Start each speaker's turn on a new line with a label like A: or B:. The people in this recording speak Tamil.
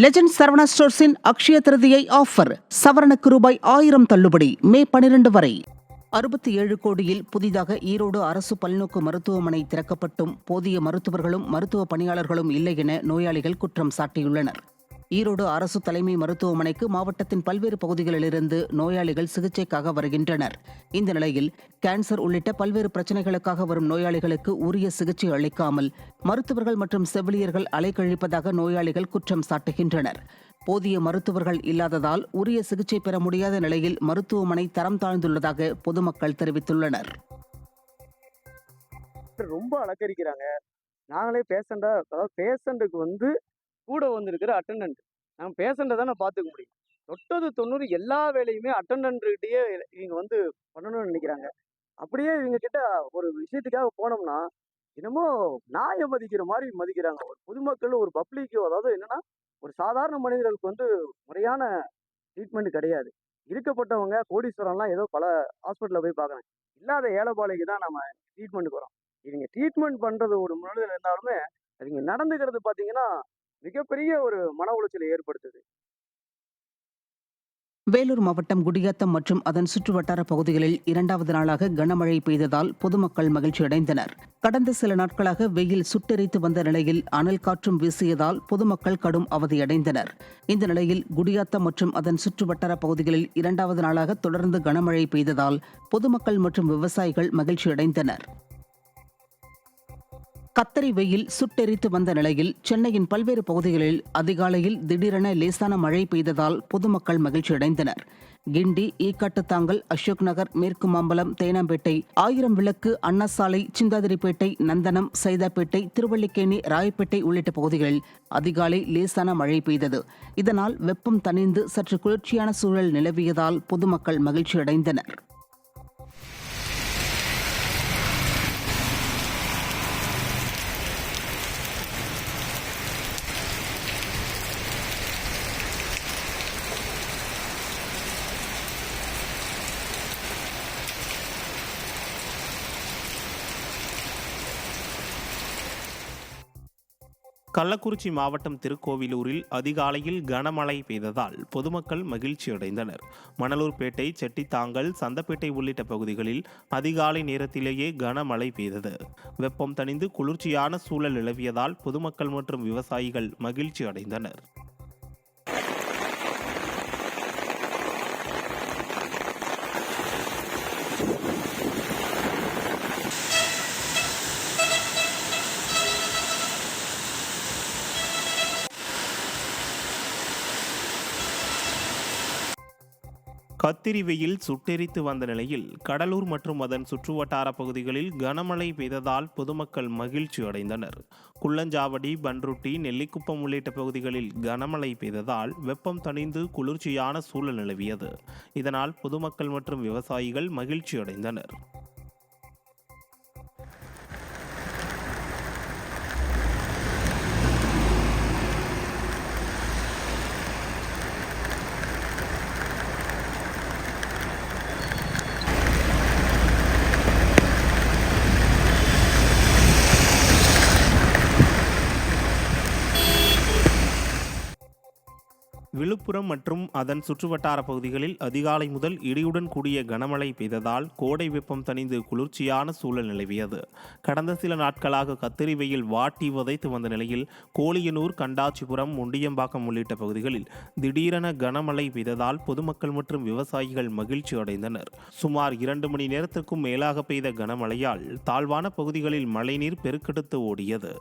A: லெஜண்ட் சரவணா ஸ்டோர்ஸின் அக்ஷய திருதியை ஆஃபர். சவரனுக்கு ரூபாய் 1000 தள்ளுபடி. மே 12 வரை. 67 கோடியில் புதிதாக ஈரோடு அரசு பல்நோக்கு மருத்துவமனை திறக்கப்பட்டும் போதிய மருத்துவர்களும் மருத்துவ பணியாளர்களும் இல்லை என நோயாளிகள் குற்றம் சாட்டியுள்ளனர். ஈரோடு அரசு தலைமை மருத்துவமனைக்கு மாவட்டத்தின் பல்வேறு பகுதிகளிலிருந்து நோயாளிகள் சிகிச்சைக்காக வருகின்றனர். இந்த நிலையில் கேன்சர் உள்ளிட்ட பல்வேறு பிரச்சினைகளுக்காக வரும் நோயாளிகளுக்கு உரிய சிகிச்சை அளிக்காமல் மருத்துவர்கள் மற்றும் செவிலியர்கள் அலைக்கழிப்பதாக நோயாளிகள் குற்றம் சாட்டுகின்றனர். போதிய மருத்துவர்கள் இல்லாததால் உரிய சிகிச்சை பெற முடியாத நிலையில் மருத்துவமனை தரம் தாழ்ந்துள்ளதாக பொதுமக்கள் தெரிவித்துள்ளனர்.
B: ரொம்ப அலக்கரிக்கிறாங்க. நாங்களே பேஷண்ட்டுக்கு கூட இருக்கிற அட்டெண்டன்ட் நம்ம பேஷண்ட்டை தானே பார்த்துக்க முடியும். தொட்டது 90 எல்லா வேலையுமே அட்டெண்டன்ட்கிட்டயே இவங்க பண்ணணும்னு நினைக்கிறாங்க. அப்படியே இவங்க கிட்ட ஒரு விஷயத்துக்காக போனோம்னா என்னமோ நாயை மதிக்கிற மாதிரி மதிக்கிறாங்க. ஒரு பொதுமக்கள் ஒரு பப்ளிக்கோ, அதாவது என்னன்னா ஒரு சாதாரண மனிதர்களுக்கு முறையான ட்ரீட்மெண்ட் கிடையாது. இருக்கப்பட்டவங்க கோடீஸ்வரம்லாம் ஏதோ பல ஹாஸ்பிட்டலில் போய் பார்க்குறாங்க. இல்லாத ஏழைப்பாளைக்கு தான் நம்ம ட்ரீட்மெண்ட்டுக்கு வரோம். இவங்க ட்ரீட்மெண்ட் பண்ணுறது ஒரு முன்னாடியில் இருந்தாலுமே அவங்க நடந்துக்கிறது பார்த்தீங்கன்னா மிகப்பெரிய ஒரு மன உளைச்சலை ஏற்படுத்துது.
A: வேலூர் மாவட்டம் குடியாத்தம் மற்றும் அதன் சுற்றுவட்டார பகுதிகளில் 2வது நாளாக கனமழை பெய்ததால் பொதுமக்கள் மகிழ்ச்சியடைந்தனர். கடந்த சில நாட்களாக வெயில் சுட்டெரித்து வந்த நிலையில் அனல் காற்றும் வீசியதால் பொதுமக்கள் கடும் அவதியடைந்தனர். இந்த நிலையில் குடியாத்தம் மற்றும் அதன் சுற்றுவட்டார பகுதிகளில் 2வது நாளாக தொடர்ந்து கனமழை பெய்ததால் பொதுமக்கள் மற்றும் விவசாயிகள் மகிழ்ச்சியடைந்தனர். கத்தரி வெயில் சுட்டெரித்து வந்த நிலையில் சென்னையின் பல்வேறு பகுதிகளில் அதிகாலையில் திடீரென லேசான மழை பெய்ததால் பொதுமக்கள் மகிழ்ச்சியடைந்தனர். கிண்டி, ஈக்காட்டுத்தாங்கல், அசோக் நகர், மேற்கு மாம்பலம், தேனாம்பேட்டை, 1000 விளக்கு, அண்ணா சாலை, சிந்தாதிரிப்பேட்டை, நந்தனம், சைதாப்பேட்டை, திருவல்லிக்கேணி, ராயப்பேட்டை உள்ளிட்ட பகுதிகளில் அதிகாலை லேசான மழை பெய்தது. இதனால் வெப்பம் தணிந்து சற்று குளிர்ச்சியான சூழல் நிலவியதால் பொதுமக்கள் மகிழ்ச்சியடைந்தனர்.
C: கள்ளக்குறிச்சி மாவட்டம் திருக்கோவிலூரில் அதிகாலையில் கனமழை பெய்ததால் பொதுமக்கள் மகிழ்ச்சியடைந்தனர். மணலூர்பேட்டை, செட்டித்தாங்கல், சந்தப்பேட்டை உள்ளிட்ட பகுதிகளில் அதிகாலை நேரத்திலேயே கனமழை பெய்தது. வெப்பம் தணிந்து குளிர்ச்சியான சூழல் நிலவியதால் பொதுமக்கள் மற்றும் விவசாயிகள் மகிழ்ச்சி அடைந்தனர். கத்திரி வெயில் சுட்டெரித்து வந்த நிலையில் கடலூர் மற்றும் அதன் சுற்றுவட்டார பகுதிகளில் கனமழை பெய்ததால் பொதுமக்கள் மகிழ்ச்சி அடைந்தனர். குள்ளஞ்சாவடி, பன்ருட்டி, நெல்லிக்குப்பம் உள்ளிட்ட பகுதிகளில் கனமழை பெய்ததால் வெப்பம் தணிந்து குளிர்ச்சியான சூழல் நிலவியது. இதனால் பொதுமக்கள் மற்றும் விவசாயிகள் மகிழ்ச்சி அடைந்தனர். விழுப்புரம் மற்றும் அதன் சுற்றுவட்டார பகுதிகளில் அதிகாலை முதல் இடியுடன் கூடிய கனமழை பெய்ததால் கோடை வெப்பம் தணிந்து குளிர்ச்சியான சூழல் நிலவியது. கடந்த சில நாட்களாக கத்திரி வெயில் வாட்டி வதைத்து வந்த நிலையில் கோலியனூர், கண்டாச்சிபுரம், முண்டியம்பாக்கம் உள்ளிட்ட பகுதிகளில் திடீரென கனமழை பெய்ததால் பொதுமக்கள் மற்றும் விவசாயிகள் மகிழ்ச்சி அடைந்தனர். சுமார் 2 மணி நேரத்திற்கும் மேலாக பெய்த கனமழையால் தாழ்வான பகுதிகளில் மழைநீர் பெருக்கெடுத்து ஓடியது.